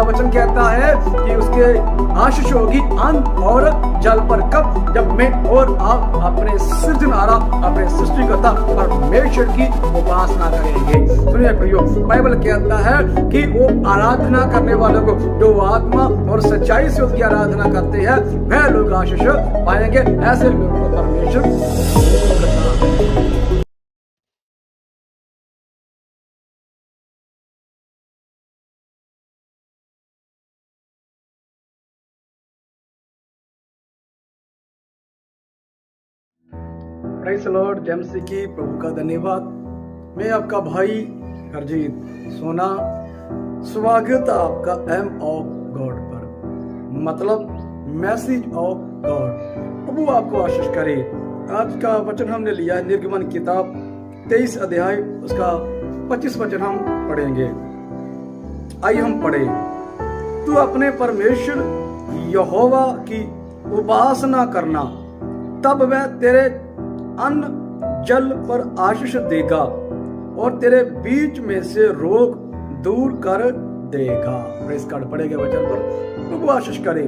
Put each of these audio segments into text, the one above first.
का वचन कहता है कि उसके आशीष होगी अन्न और जल पर। कब? जब मैं और आप अपने सृजनहारा, अपने सृष्टिकर्ता परमेश्वर की उपासना करेंगे। सुनिए प्रियो, बाइबल कहता है कि वो आराधना करने वालों को, जो आत्मा और सच्चाई से उसकी आराधना करते हैं, वह लोग आशीष पाएंगे। ऐसे लोगों को परमेश्वर प्रेज़ द लॉर्ड। जय मसीह की। प्रभु का धन्यवाद। मैं आपका भाई हरजीत सोना, स्वागत है आपका एम ऑफ गॉड पर, मतलब मैसेज ऑफ गॉड। प्रभु आपको आशीष करे। आज का वचन हमने लिया है निर्गमन किताब 23 अध्याय, उसका 25 वचन हम पढ़ेंगे। आइए हम पढ़े। तू अपने परमेश्वर यहोवा की उपासना करना, तब वह तेरे अन्न जल पर आशीष देगा और तेरे बीच में से रोग दूर कर देगा। प्रेस कार्ड पढ़ेगा वचन पर, प्रभु आशीष करे।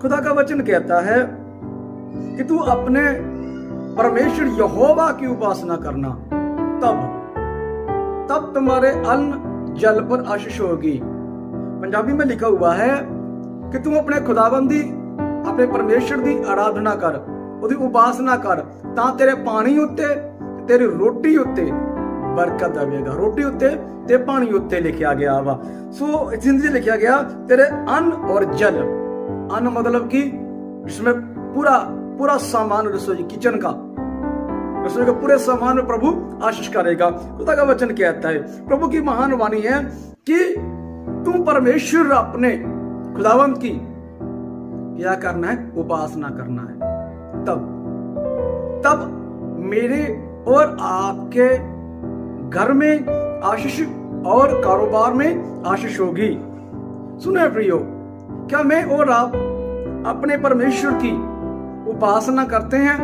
खुदा का वचन कहता है कि तू अपने परमेश्वर यहोवा की उपासना करना, तब तुम्हारे अन्न जल पर आशीष होगी। पंजाबी में लिखा हुआ है कि तू अपने खुदाबंदी, अपने परमेश्वर की आराधना कर, ਉਹਦੀ ਉਪਾਸਨਾ ਕਰ, ਤਾਂ ਤੇਰੇ ਪਾਣੀ ਉੱਤੇ, ਤੇਰੀ ਰੋਟੀ ਉੱਤੇ ਬਰਕਤ ਆਵੇਗਾ। ਰੋਟੀ ਉੱਤੇ ਤੇ ਪਾਣੀ ਉੱਤੇ ਲਿਖਿਆ ਗਿਆ ਵਾ। ਸੋ जिंदगी लिखा गया तेरे अन्न और जल। अन्न मतलब कि इसमें पूरा सामान, रसोई किचन का, रसोई का पूरे सामान में प्रभु आशीष करेगा। खुदा का वचन कहता है, प्रभु की महान वाणी है कि तुम परमेश्वर अपने खुदावंत की क्या करना है? उपासना करना है। तब मेरे और आपके घर में आशीष और कारोबार में आशीष होगी। सुने प्रियो, क्या मैं और आप अपने परमेश्वर की उपासना करते हैं?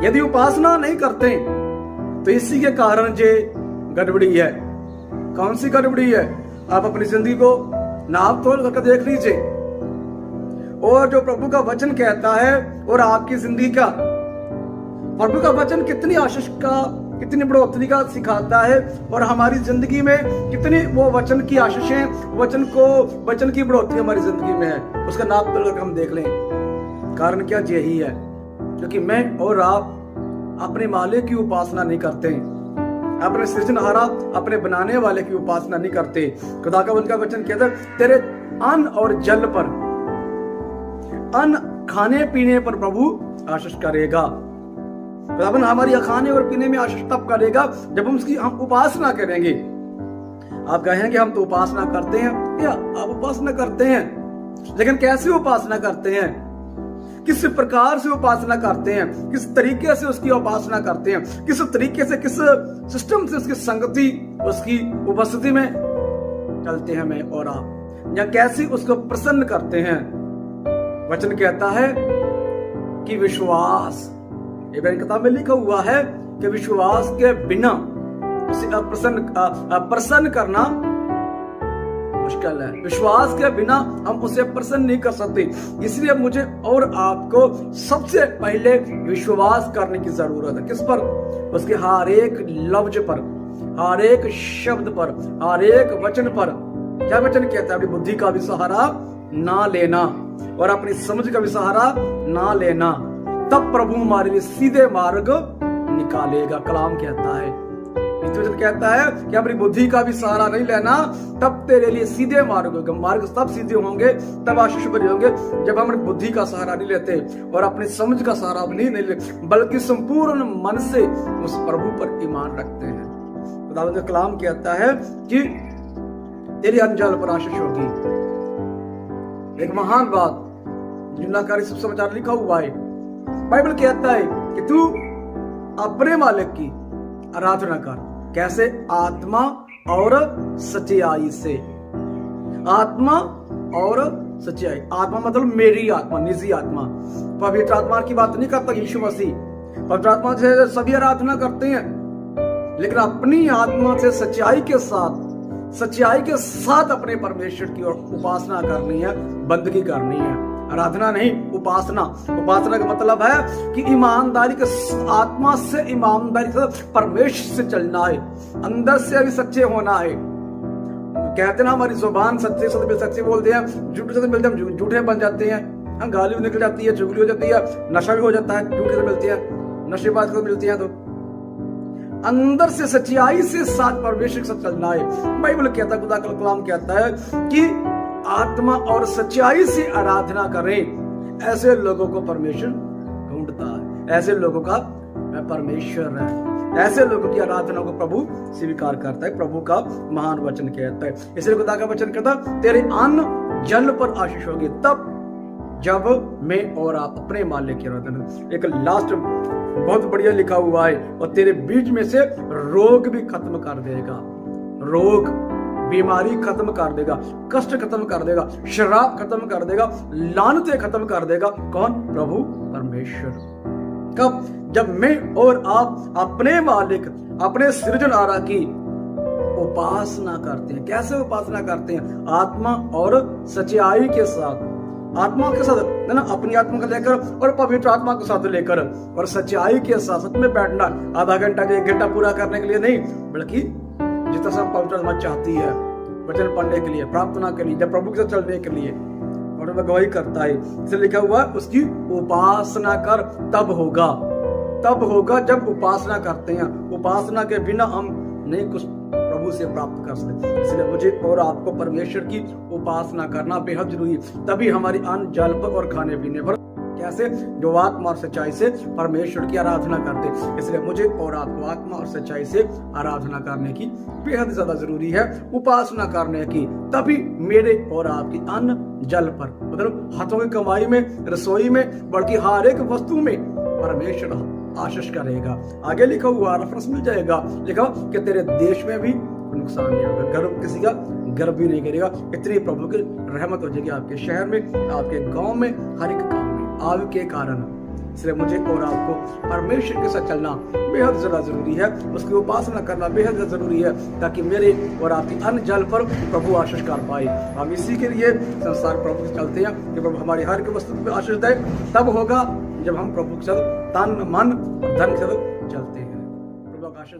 यदि उपासना नहीं करते तो इसी के कारण जे गड़बड़ी है। कौन सी गड़बड़ी है? आप अपनी जिंदगी को नाप तोल करके देख लीजिए, और जो प्रभु का वचन कहता है और आपकी जिंदगी का, प्रभु का वचन कितनी आशीष का, कितनी बढ़ोतरी का सिखाता है, और हमारी जिंदगी में कितनी वो वचन की आशीषें, वचन की बढ़ोतरी हमारी जिंदगी में है, उसका नाप तोल करके हम देख लें। कारण क्या? यही है क्योंकि मैं और आप अपने मालिक की उपासना नहीं करते, अपने सृजनहारा, अपने बनाने वाले की उपासना नहीं करते। खुदा का उनका वचन कहता है तेरे अन्न और जल पर, अन्न खाने पीने पर प्रभु आशीष करेगा। खुदावन हमारी खाने और पीने में आशीष तब करेगा जब हम उपासना करेंगे। आप कहेंगे हम तो उपासना करते हैं। या आप उपासना करते हैं, लेकिन कैसे उपासना करते हैं? किस प्रकार से उपासना करते हैं? किस तरीके से उसकी उपासना करते हैं? किस तरीके से, किस सिस्टम से उसकी संगति, उसकी उपस्थिति में चलते हैं मैं और आप, या कैसे उसको प्रसन्न करते हैं? वचन कहता है कि विश्वास, इब्रानी किताब में लिखा हुआ है कि विश्वास के बिना उसे प्रसन्न करना मुश्किल है। विश्वास के बिना हम उसे प्रसन्न नहीं कर सकते। इसलिए मुझे और आपको सबसे पहले विश्वास करने की जरूरत है। किस पर? उसके हर एक लफ्ज पर, हर एक शब्द पर, हर एक वचन पर। क्या वचन कहता है? अपनी बुद्धि का भी सहारा ना लेना और अपनी समझ का भी सहारा ना लेना, तब प्रभु हमारे लिए सीधे मार्ग निकालेगा। कलाम कहता है, वचन कहता है कि अपनी बुद्धि का भी सहारा नहीं लेना, तब तेरे लिए सीधे मार्ग होगा। मार्ग तब सीधे होंगे, तब आशीष भरे होंगे जब हम अपनी बुद्धि का सहारा नहीं लेते और अपनी समझ का सहारा नहीं लेते, बल्कि संपूर्ण मन से उस प्रभु पर ईमान रखते हैं। खुदावंद का कलाम कहता है कि तेरे अन्न जल पर आशीष होगी। एक महान बात यूनाकारी सुसमाचार लिखा हुआ है। बाइबल कहता है कि तू अपने मालिक की आराधना कर। कैसे? आत्मा और सच्चाई से। आत्मा और सच्चाई। आत्मा मतलब मेरी आत्मा, निजी आत्मा। पवित्र आत्मा की बात नहीं करता यीशु मसीह। पवित्र आत्मा से सभी आराधना करते हैं, लेकिन अपनी आत्मा से सच्चाई के साथ सच्चाई के साथ अपने परमेश्वर की ओर उपासना करनी है, बंदगी करनी है, आराधना नहीं, उपासना। उपासना का मतलब है कि ईमानदारी के आत्मा से, ईमानदारी से परमेश्वर से चलना है, अंदर से भी सच्चे होना है। कहते ना हमारी जुबान सच्चे सच्चे बोलते हैं, झूठे से मिलते हैं झूठे बन जाते हैं, गाली भी निकल जाती है, चुगली हो जाती है, नशा भी हो जाता है, झूठे से मिलती है, नशेबाज को मिलती है। तो अंदर से सच्चाई से साथ परमेश्वर के साथ चलना है। बाइबल कहता है, खुदा का कलाम कहता है कि आत्मा और सच्चाई से आराधना करें, ऐसे लोगों को परमेश्वर ढूंढता है, ऐसे लोगों का परमेश्वर है, ऐसे लोगों की आराधना को प्रभु स्वीकार करता है। प्रभु का महान वचन कहता है, इसलिए खुदा का वचन कहता है, तेरे अन्न जल पर आशीष होगी तब जब मैं और आप अपने मालिक की आराधना। एक लास्ट बहुत बढ़िया लिखा हुआ है, और तेरे बीच में से रोग भी खत्म कर देगा, रोग बीमारी खत्म कर देगा, कष्ट खत्म कर देगा, शराब खत्म कर देगा, लानतें खत्म कर देगा। कौन? प्रभु परमेश्वर। कब? जब मैं और आप अपने मालिक, अपने सृजनहारा की उपासना करते हैं। कैसे उपासना करते हैं? आत्मा और सच्चाई के साथ, आत्मा के साथ है ना, अपनी आत्मा को लेकर और पवित्र आत्मा को साथ लेकर, और सच्चाई के साथ में बैठना। आधा घंटा या 1 घंटा पूरा करने के लिए नहीं, बल्कि जितना सब पवित्र आत्मा चाहती है वचन पढ़ने के लिए, प्रार्थना के लिए, जब प्रभु के साथ चलने के लिए, और वह गवाही करता है। इसे लिखा हुआ उसकी उपासना कर, तब होगा, तब होगा जब उपासना करते हैं। उपासना के बिना हम नहीं कुछ प्रभु से प्राप्त कर सकते। इसलिए मुझे और आपको परमेश्वर की उपासना करना बेहद जरूरी है, तभी हमारी अन्न जल पर और खाने पीने पर। कैसे? जो आत्मा और सच्चाई से परमेश्वर की आराधना करते। इसलिए मुझे और आपको आत्मा और सच्चाई से आराधना करने की बेहद ज्यादा जरूरी है, उपासना करने की। तभी मेरे और आपकी अन्न जल पर, मतलब हाथों की कमाई में, रसोई में, बल्कि हर एक वस्तु में परमेश्वर आशीष करेगा। आगे लिखा हुआ रेफरेंस मिल जाएगा, लिखा कि तेरे देश में भी नुकसान नहीं होगा, गर्व किसी का गर्व भी नहीं करेगा। इतनी प्रभु की रहमत हो जाएगी आपके शहर में, आपके गांव में, हर एक काम में आग के कारण। इसलिए मुझे और आपको परमेश्वर के साथ चलना बेहद ज्यादा जरूरी है, उसकी उपासना करना बेहद जरूरी है, ताकि मेरे और आपकी अन्न जल पर प्रभु आशीष कर पाए। हम इसी के लिए संसार प्रभु से चलते हैं कि प्रभु हमारी हर एक वस्तु पर आशीष दे। तब होगा जब हम प्रभु के साथ तन मन धन के साथ चलते हैं। प्रभु का आशीष